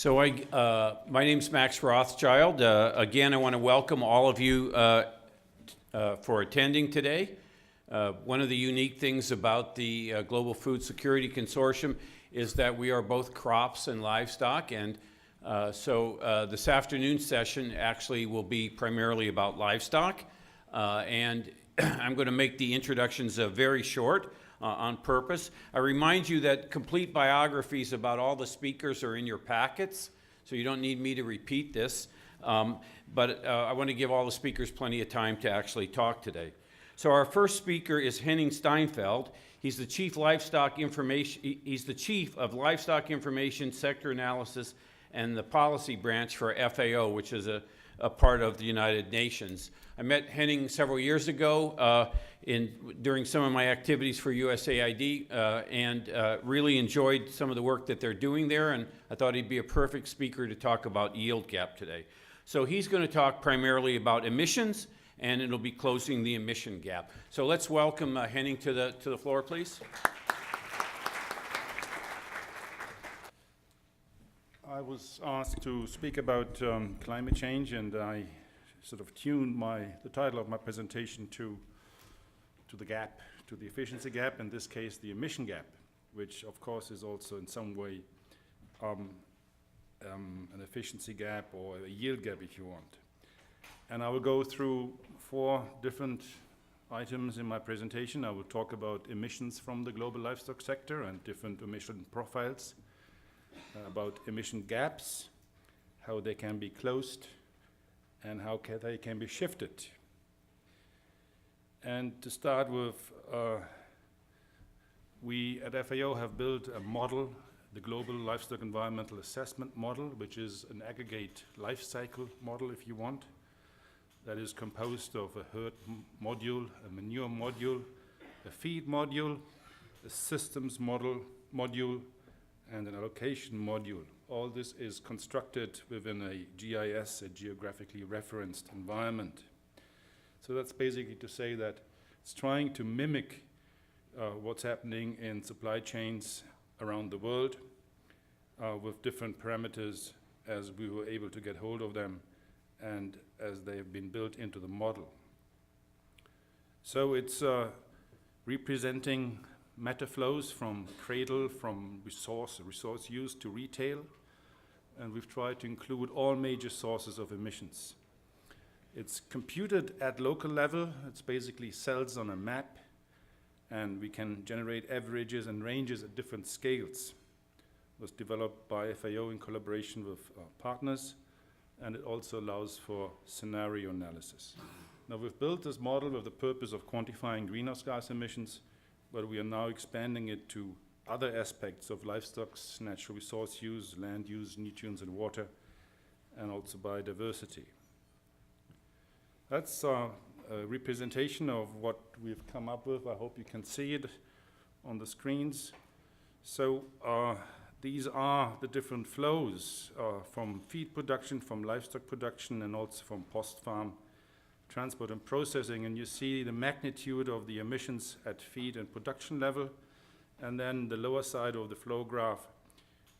My name's Max Rothschild. Again, I want to welcome all of you for attending today. One of the unique things about the Global Food Security Consortium is that we are both crops and livestock, and this afternoon session actually will be primarily about livestock, and I'm going to make the introductions very short. On purpose. I remind you that complete biographies about all the speakers are in your packets, so you don't need me to repeat this, but I want to give all the speakers plenty of time to actually talk today. So our first speaker is Henning Steinfeld. He's the Chief of Livestock Information, Sector Analysis, and the Policy Branch for FAO, which is a part of the United Nations. I met Henning several years ago during some of my activities for USAID and really enjoyed some of the work that they're doing there, and I thought he'd be a perfect speaker to talk about yield gap today. So he's going to talk primarily about emissions, and it'll be closing the emission gap. So let's welcome Henning to the floor, please. I was asked to speak about climate change, and I sort of tuned the title of my presentation to the gap, to the efficiency gap, in this case the emission gap, which of course is also in some way an efficiency gap or a yield gap if you want. And I will go through 4 different items in my presentation. I will talk about emissions from the global livestock sector and different emission profiles, about emission gaps, how they can be closed, and how they can be shifted. And to start with, we at FAO have built a model, the Global Livestock Environmental Assessment Model, which is an aggregate life cycle model, if you want, that is composed of a herd module, a manure module, a feed module, a systems module, and an allocation module. All this is constructed within a GIS, a geographically referenced environment. So that's basically to say that it's trying to mimic what's happening in supply chains around the world with different parameters as we were able to get hold of them and as they have been built into the model. So it's representing matter flows from cradle, from resource use to retail, and we've tried to include all major sources of emissions. It's computed at local level. It's basically cells on a map, and we can generate averages and ranges at different scales. It was developed by FAO in collaboration with partners, and it also allows for scenario analysis. Now, we've built this model with the purpose of quantifying greenhouse gas emissions, but we are now expanding it to other aspects of livestock's natural resource use, land use, nutrients and water, and also biodiversity. That's a representation of what we've come up with. I hope you can see it on the screens. So these are the different flows from feed production, from livestock production, and also from post-farm transport and processing, and you see the magnitude of the emissions at feed and production level, and then the lower side of the flow graph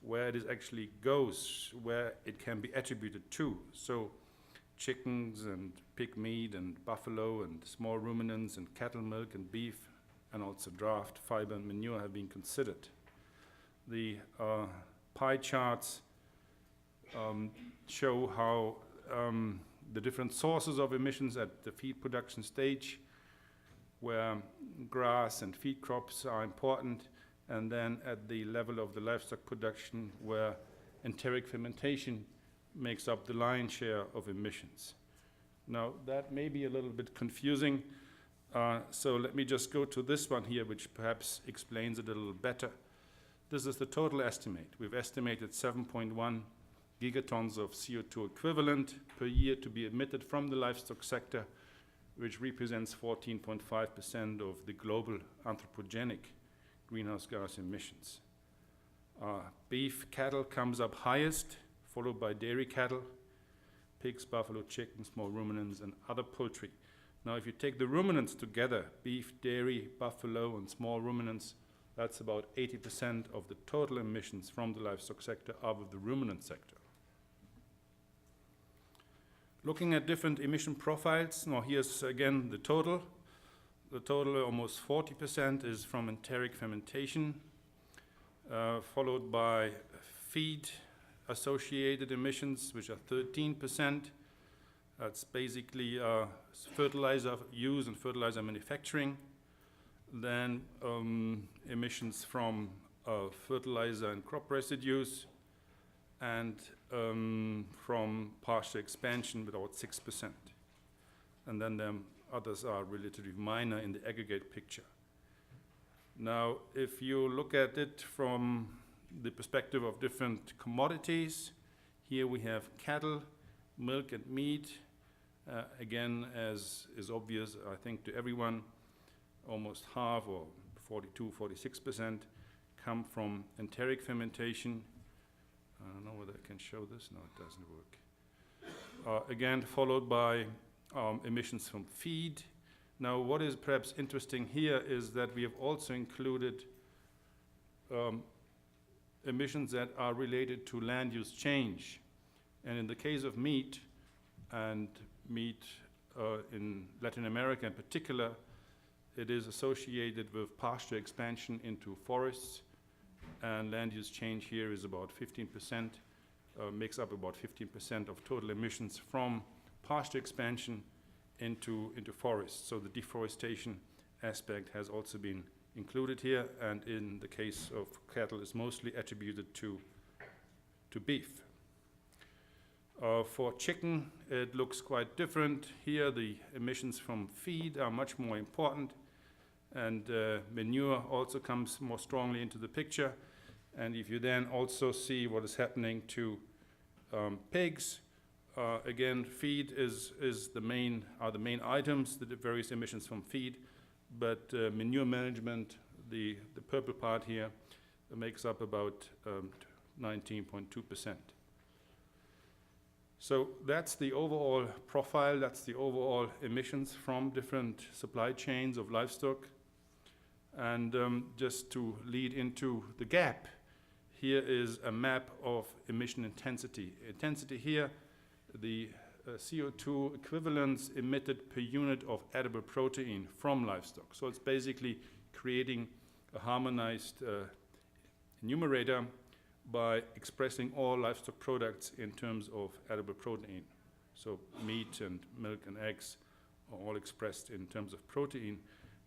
where it actually goes, where it can be attributed to. So chickens and pig meat and buffalo and small ruminants and cattle milk and beef and also draft, fiber and manure have been considered. The pie charts show how the different sources of emissions at the feed production stage, where grass and feed crops are important, and then at the level of the livestock production, where enteric fermentation makes up the lion's share of emissions. Now, that may be a little bit confusing, so let me just go to this one here, which perhaps explains it a little better. This is the total estimate. We've estimated 7.1 gigatons of CO2 equivalent per year to be emitted from the livestock sector, which represents 14.5% of the global anthropogenic greenhouse gas emissions. Beef cattle comes up highest, followed by dairy cattle, pigs, buffalo, chickens, small ruminants, and other poultry. Now, if you take the ruminants together, beef, dairy, buffalo, and small ruminants, That's about 80% of the total emissions from the livestock sector out of the ruminant sector. Looking at different emission profiles, now here's again the total. The total, almost 40%, is from enteric fermentation, followed by feed-associated emissions, which are 13%. That's basically fertilizer use and fertilizer manufacturing. Then emissions from fertilizer and crop residues, and from pasture expansion with about 6%. And then others are relatively minor in the aggregate picture. Now, if you look at it from the perspective of different commodities, here we have cattle, milk and meat. Again, as is obvious, I think, to everyone, almost half, or 46%, come from enteric fermentation. I don't know whether I can show this. No, it doesn't work. Again, followed by emissions from feed. Now, what is perhaps interesting here is that we have also included emissions that are related to land use change. And in the case of meat, and meat in Latin America in particular, it is associated with pasture expansion into forests, and land use change here is about 15%, makes up about 15% of total emissions from pasture expansion into forests. So the deforestation aspect has also been included here, and in the case of cattle is mostly attributed to beef. For chicken, it looks quite different. Here the emissions from feed are much more important, and manure also comes more strongly into the picture. And if you then also see what is happening to pigs, again, feed are the main items, the various emissions from feed, but manure management, the purple part here, makes up about 19.2%. So that's the overall profile, that's the overall emissions from different supply chains of livestock. And just to lead into the gap, here is a map of emission intensity. Intensity here, the CO2 equivalents emitted per unit of edible protein from livestock. So it's basically creating a harmonized numerator by expressing all livestock products in terms of edible protein. So meat and milk and eggs are all expressed in terms of protein.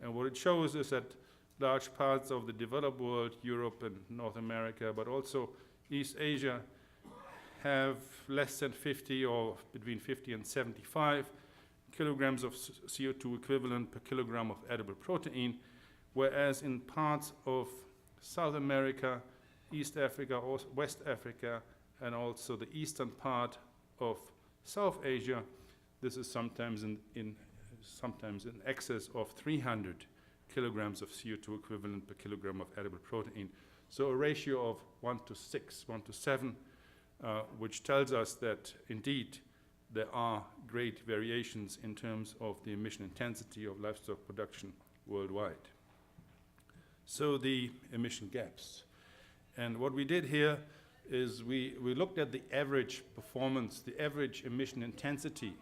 And what it shows is that large parts of the developed world, Europe and North America, but also East Asia, have less than 50 or between 50 and 75 kilograms of CO2 equivalent per kilogram of edible protein, whereas in parts of South America, East Africa, or West Africa, and also the eastern part of South Asia, this is sometimes in excess of 300 kilograms of CO2 equivalent per kilogram of edible protein. So a ratio of 1 to 6, 1 to 7, which tells us that indeed there are great variations in terms of the emission intensity of livestock production worldwide. So the emission gaps. And what we did here is we looked at the average performance, the average emission intensity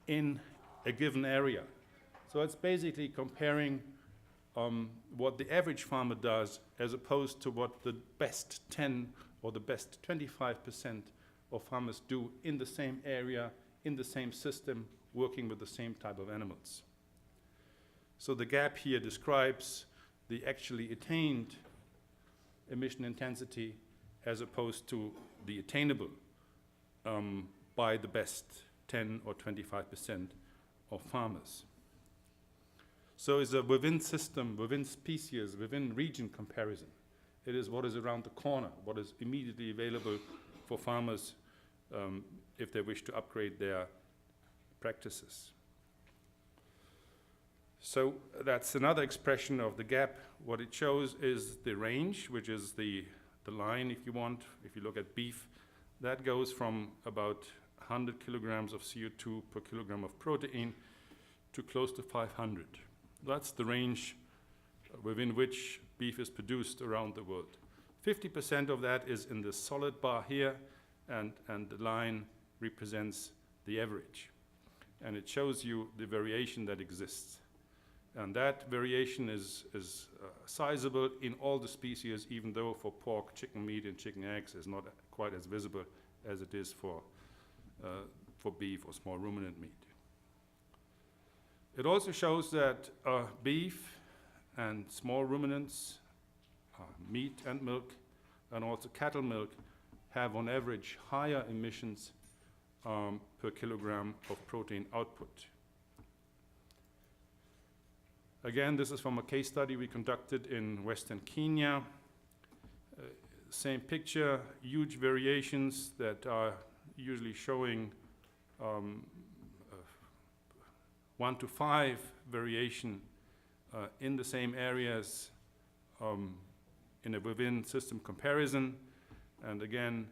in a given area. So it's basically comparing what the average farmer does as opposed to what the best 10 or the best 25% of farmers do in the same area, in the same system, working with the same type of animals. So the gap here describes the actually attained emission intensity as opposed to the attainable by the best 10 or 25% of farmers. So it's a within system, within species, within region comparison. It is what is around the corner, what is immediately available for farmers if they wish to upgrade their practices. So that's another expression of the gap. What it shows is the range, which is the line, if you want. If you look at beef, that goes from about 100 kilograms of CO2 per kilogram of protein to close to 500. That's the range within which beef is produced around the world. 50% of that is in the solid bar here, and the line represents the average. And it shows you the variation that exists. And that variation is sizable in all the species, even though for pork, chicken meat, and chicken eggs is not quite as visible as it is for beef or small ruminant meat. It also shows that beef and small ruminants, meat and milk, and also cattle milk have on average higher emissions per kilogram of protein output. Again, this is from a case study we conducted in Western Kenya. Same picture, huge variations that are usually showing 1 to 5 variation in the same areas in a within system comparison. And again,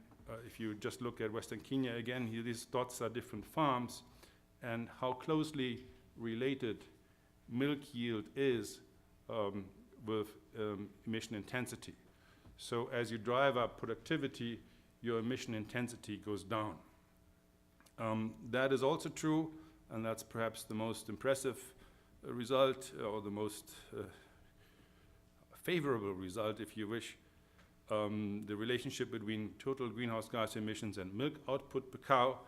if you just look at Western Kenya again, here these dots are different farms, and how closely related milk yield is with emission intensity. So as you drive up productivity, your emission intensity goes down. That is also true, and that's perhaps the most impressive result, or the most favorable result, if you wish, the relationship between total greenhouse gas emissions and milk output per cow,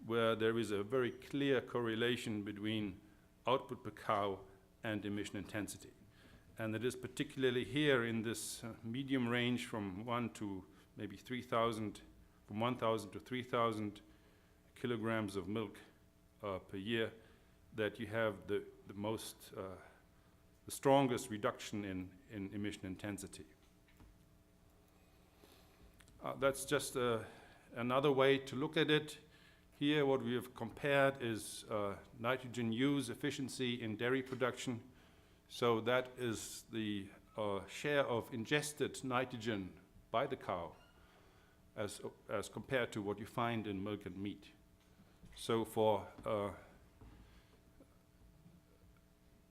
where there is a very clear correlation between output per cow and emission intensity. And it is particularly here in this medium range from 1 to maybe 3,000, from 1,000 to 3,000 kilograms of milk per year, that you have the strongest reduction in emission intensity. That's just another way to look at it. Here what we have compared is nitrogen use efficiency in dairy production. So that is the share of ingested nitrogen by the cow as compared to what you find in milk and meat. So for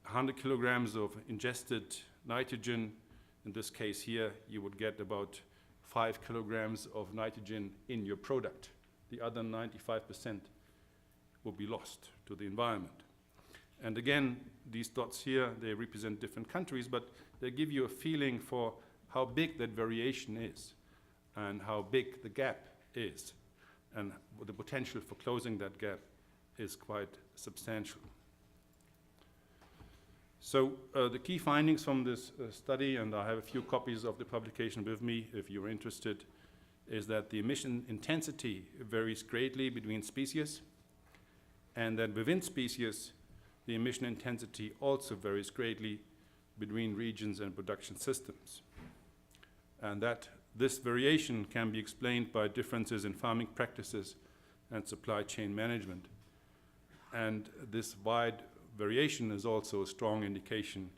100 kilograms of ingested nitrogen, in this case here, you would get about 5 kilograms of nitrogen in your product. The other 95% will be lost to the environment. And again, these dots here, they represent different countries, but they give you a feeling for how big that variation is and how big the gap is. And the potential for closing that gap is quite substantial. So the key findings from this study, and I have a few copies of the publication with me if you're interested, is that the emission intensity varies greatly between species, and that within species, the emission intensity also varies greatly between regions and production systems. And that this variation can be explained by differences in farming practices and supply chain management. And this wide variation is also a strong indication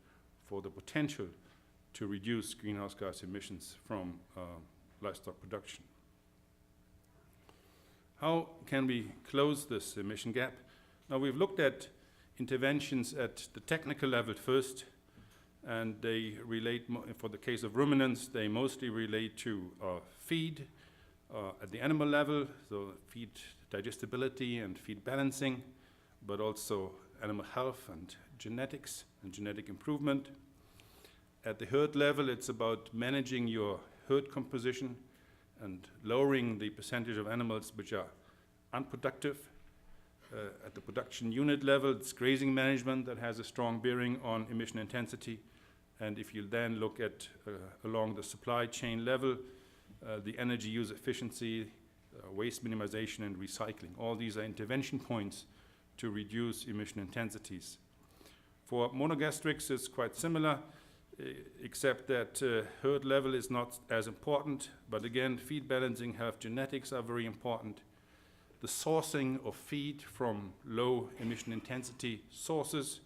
for the potential to reduce greenhouse gas emissions from livestock production. How can we close this emission gap? Now, we've looked at interventions at the technical level first, and they relate, for the case of ruminants, they mostly relate to feed at the animal level, so feed digestibility and feed balancing, but also animal health and genetics and genetic improvement. At the herd level, it's about managing your herd composition and lowering the percentage of animals which are unproductive. At the production unit level, it's grazing management that has a strong bearing on emission intensity. And if you then look at along the supply chain level, the energy use efficiency, waste minimization, and recycling. All these are intervention points to reduce emission intensities. For monogastrics, it's quite similar, except that herd level is not as important. But again, feed balancing, health, genetics are very important. The sourcing of feed from low emission intensity sources,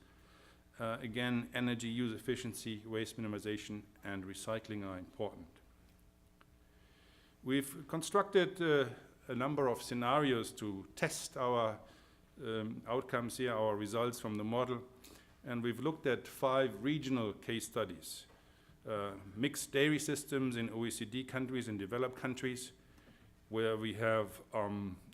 again, energy use efficiency, waste minimization, and recycling are important. We've constructed a number of scenarios to test our outcomes here, our results from the model. And we've looked at 5 regional case studies. Mixed dairy systems in OECD countries and developed countries, where we have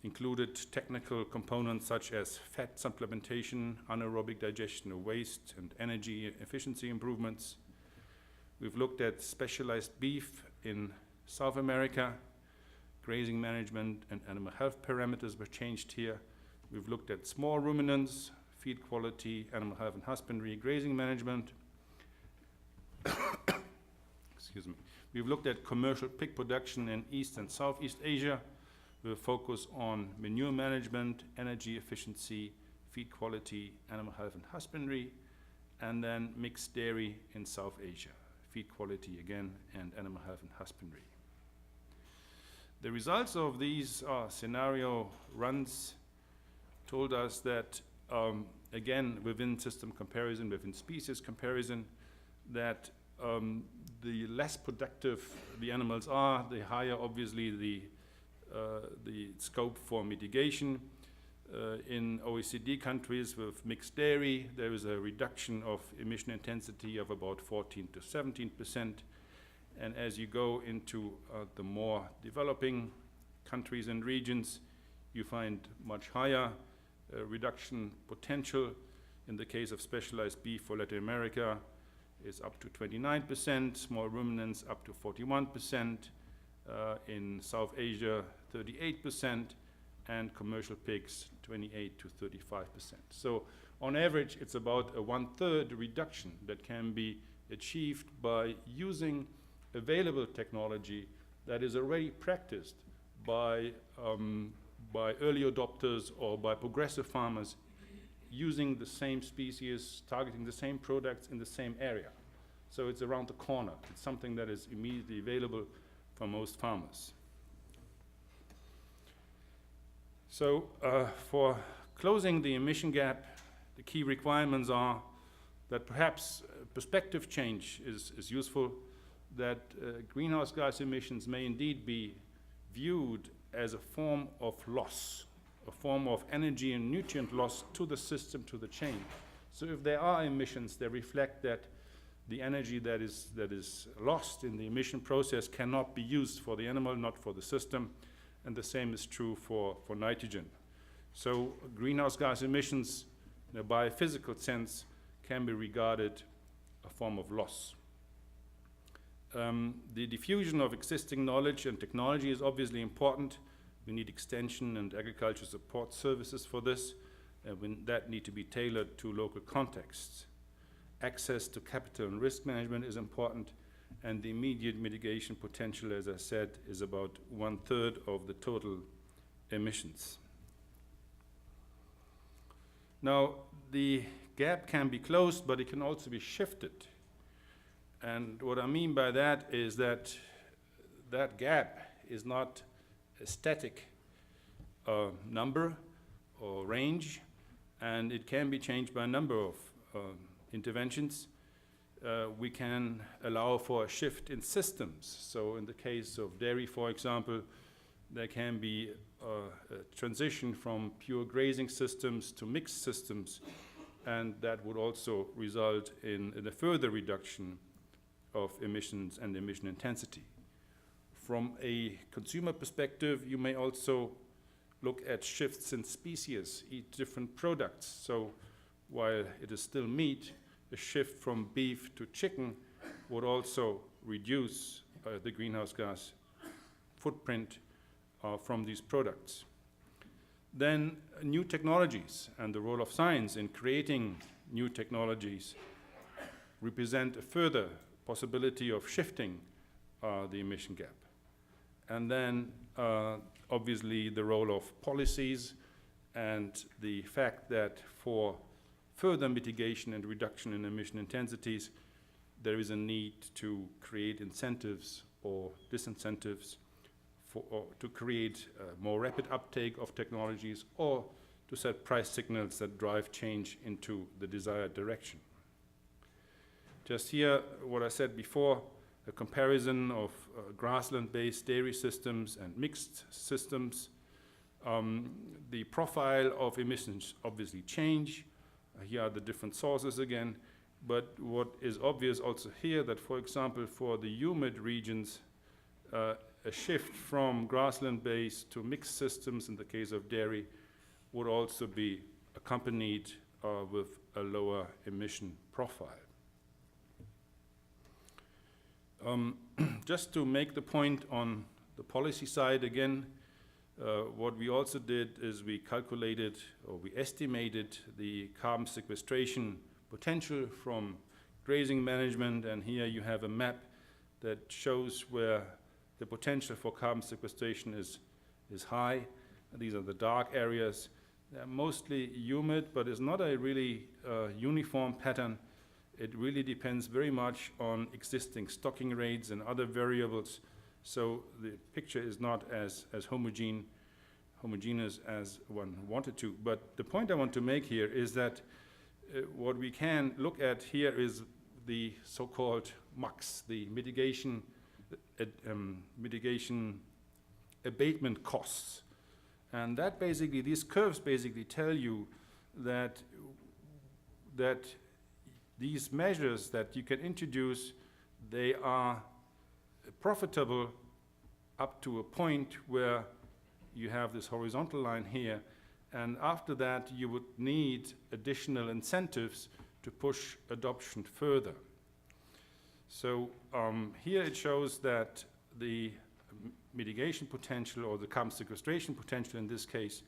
included technical components such as fat supplementation, anaerobic digestion of waste, and energy efficiency improvements. We've looked at specialized beef in South America. Grazing management and animal health parameters were changed here. We've looked at small ruminants, feed quality, animal health and husbandry, grazing management. Excuse me. We've looked at commercial pig production in East and Southeast Asia with a focus on manure management, energy efficiency, feed quality, animal health and husbandry, and then mixed dairy in South Asia, feed quality again, and animal health and husbandry. The results of these scenario runs told us that, again, within system comparison, within species comparison, that the less productive the animals are, the higher obviously the scope for mitigation. In OECD countries with mixed dairy, there is a reduction of emission intensity of about 14 to 17%. And as you go into the more developing countries and regions, you find much higher reduction potential. In the case of specialized beef for Latin America, is up to 29%, small ruminants up to 41%, in South Asia 38%, and commercial pigs 28 to 35%. So on average, it's about a 1/3 reduction that can be achieved by using available technology that is already practiced by early adopters or by progressive farmers using the same species, targeting the same products in the same area. So it's around the corner. It's something that is immediately available for most farmers. So for closing the emission gap, the key requirements are that perhaps perspective change is useful, that greenhouse gas emissions may indeed be viewed as a form of loss, a form of energy and nutrient loss to the system, to the chain. So if there are emissions, they reflect that the energy that is lost in the emission process cannot be used for the animal, not for the system, and the same is true for nitrogen. So greenhouse gas emissions, in a biophysical sense, can be regarded a form of loss. The diffusion of existing knowledge and technology is obviously important. We need extension and agriculture support services for this, that need to be tailored to local contexts. Access to capital and risk management is important, and the immediate mitigation potential, as I said, is about 1/3 of the total emissions. Now, the gap can be closed, but it can also be shifted. And what I mean by that is that that gap is not a static number or range, and it can be changed by a number of interventions. We can allow for a shift in systems. So in the case of dairy, for example, there can be a transition from pure grazing systems to mixed systems, and that would also result in a further reduction of emissions and emission intensity. From a consumer perspective, you may also look at shifts in species, eat different products. So while it is still meat, a shift from beef to chicken would also reduce the greenhouse gas footprint from these products. Then new technologies and the role of science in creating new technologies represent a further possibility of shifting the emission gap. And then obviously the role of policies and the fact that for further mitigation and reduction in emission intensities, there is a need to create incentives or disincentives to create more rapid uptake of technologies, or to set price signals that drive change into the desired direction. Just here, what I said before, a comparison of grassland-based dairy systems and mixed systems. The profile of emissions obviously change. Here are the different sources again. But what is obvious also here that, for example, for the humid regions, a shift from grassland-based to mixed systems in the case of dairy would also be accompanied with a lower emission profile. Just to make the point on the policy side again, what we also did is we calculated or we estimated the carbon sequestration potential from grazing management, and here you have a map that shows where the potential for carbon sequestration is high. These are the dark areas. They're mostly humid, but it's not a really uniform pattern. It really depends very much on existing stocking rates and other variables. So the picture is not as homogeneous as one wanted to. But the point I want to make here is that what we can look at here is the so-called MAX, the mitigation abatement costs. And that basically, these curves basically tell you that these measures that you can introduce, they are profitable up to a point where you have this horizontal line here, and after that you would need additional incentives to push adoption further. So here it shows that the mitigation potential, or the carbon sequestration potential in this case,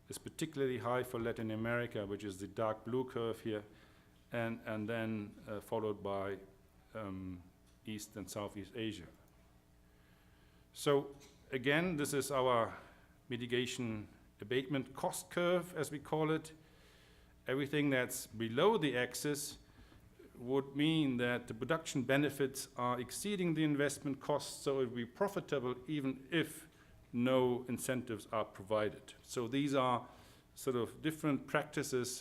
is particularly high for Latin America, which is the dark blue curve here, and then followed by East and Southeast Asia. So again, this is our mitigation abatement cost curve, as we call it. Everything that's below the axis would mean that the production benefits are exceeding the investment costs, so it would be profitable even if no incentives are provided. So these are sort of different practice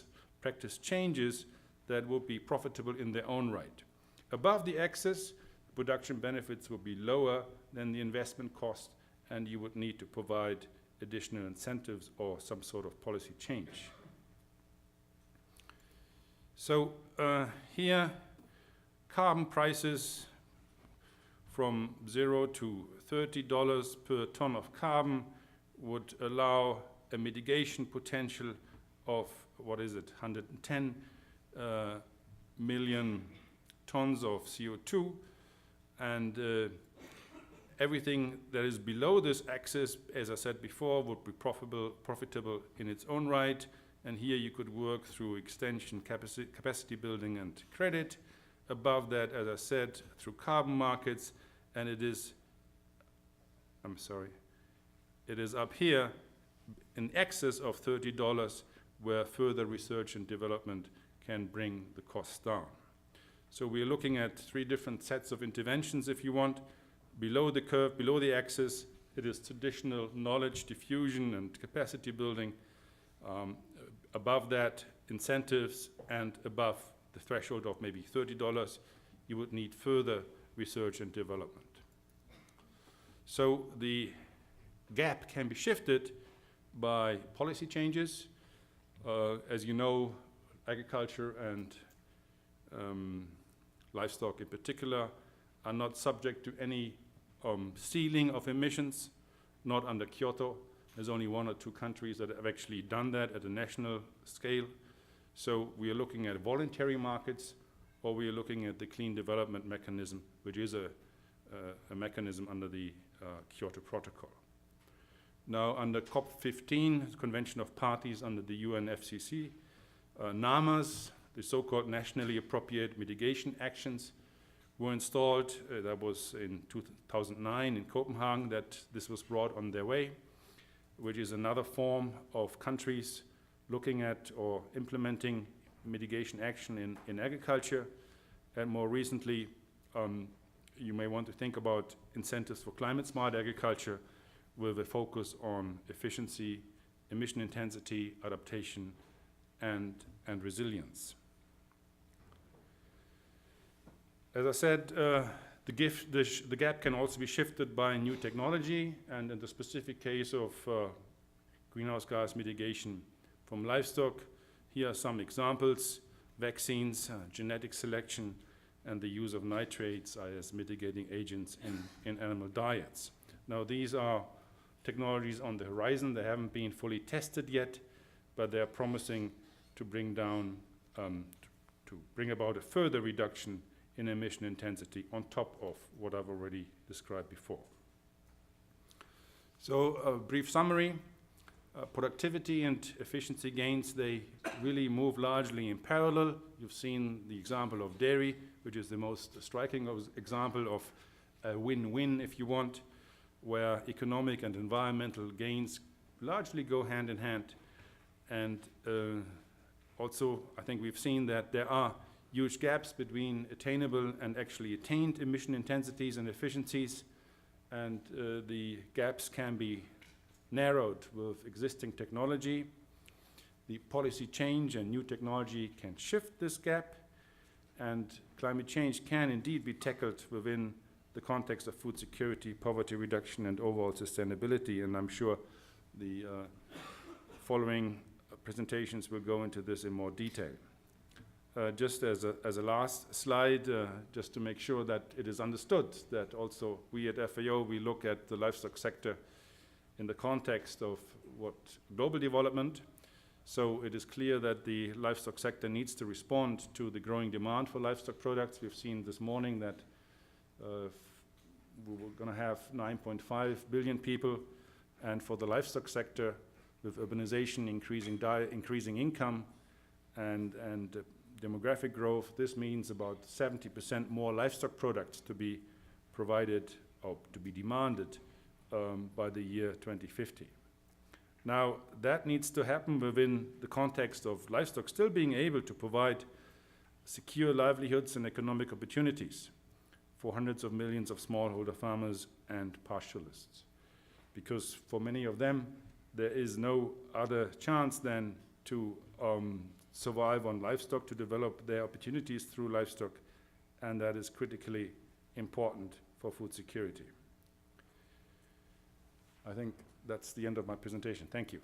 changes that will be profitable in their own right. Above the axis, production benefits will be lower than the investment cost, and you would need to provide additional incentives or some sort of policy change. So here, carbon prices from $0 to $30 per ton of carbon would allow a mitigation potential of, 110 million tons of CO2, and everything that is below this axis, as I said before, would be profitable in its own right. And here you could work through extension, capacity building, and credit. Above that, as I said, through carbon markets, and it is up here in excess of $30 where further research and development can bring the costs down. So we are looking at three different sets of interventions, if you want. Below the curve, below the axis, it is traditional knowledge diffusion and capacity building. Above that, incentives, and above the threshold of maybe $30, you would need further research and development. So the gap can be shifted by policy changes. As you know, agriculture and livestock in particular are not subject to any ceiling of emissions, not under Kyoto. There's only 1 or 2 countries that have actually done that at a national scale. So we are looking at voluntary markets, or we are looking at the clean development mechanism, which is a mechanism under the Kyoto Protocol. Now, under COP15, Convention of Parties under the UNFCCC, NAMAs, the so-called nationally appropriate mitigation actions, were installed. That was in 2009 in Copenhagen that this was brought on their way, which is another form of countries looking at or implementing mitigation action in agriculture. And more recently, you may want to think about incentives for climate-smart agriculture with a focus on efficiency, emission intensity, adaptation, and resilience. As I said, the gap can also be shifted by new technology, and in the specific case of greenhouse gas mitigation from livestock, Here are some examples: vaccines, genetic selection, and the use of nitrates as mitigating agents in animal diets. Now, these are technologies on the horizon. They haven't been fully tested yet, but they are promising to bring down, to bring about a further reduction in emission intensity on top of what I've already described before. So, a brief summary. Productivity and efficiency gains, they really move largely in parallel. You've seen the example of dairy, which is the most striking example of a win-win, if you want, where economic and environmental gains largely go hand in hand. And also, I think we've seen that there are huge gaps between attainable and actually attained emission intensities and efficiencies, and the gaps can be narrowed with existing technology. The policy change and new technology can shift this gap, and climate change can indeed be tackled within the context of food security, poverty reduction, and overall sustainability, and I'm sure the following presentations will go into this in more detail. Just as a last slide, just to make sure that it is understood that also we at FAO, we look at the livestock sector in the context of what global development. So it is clear that the livestock sector needs to respond to the growing demand for livestock products. We've seen this morning that we're going to have 9.5 billion people, and for the livestock sector, with urbanization, increasing income, and demographic growth, this means about 70% more livestock products to be provided or to be demanded by the year 2050. Now, that needs to happen within the context of livestock still being able to provide secure livelihoods and economic opportunities for hundreds of millions of smallholder farmers and pastoralists. Because for many of them, there is no other chance than to survive on livestock, to develop their opportunities through livestock, and that is critically important for food security. I think that's the end of my presentation. Thank you.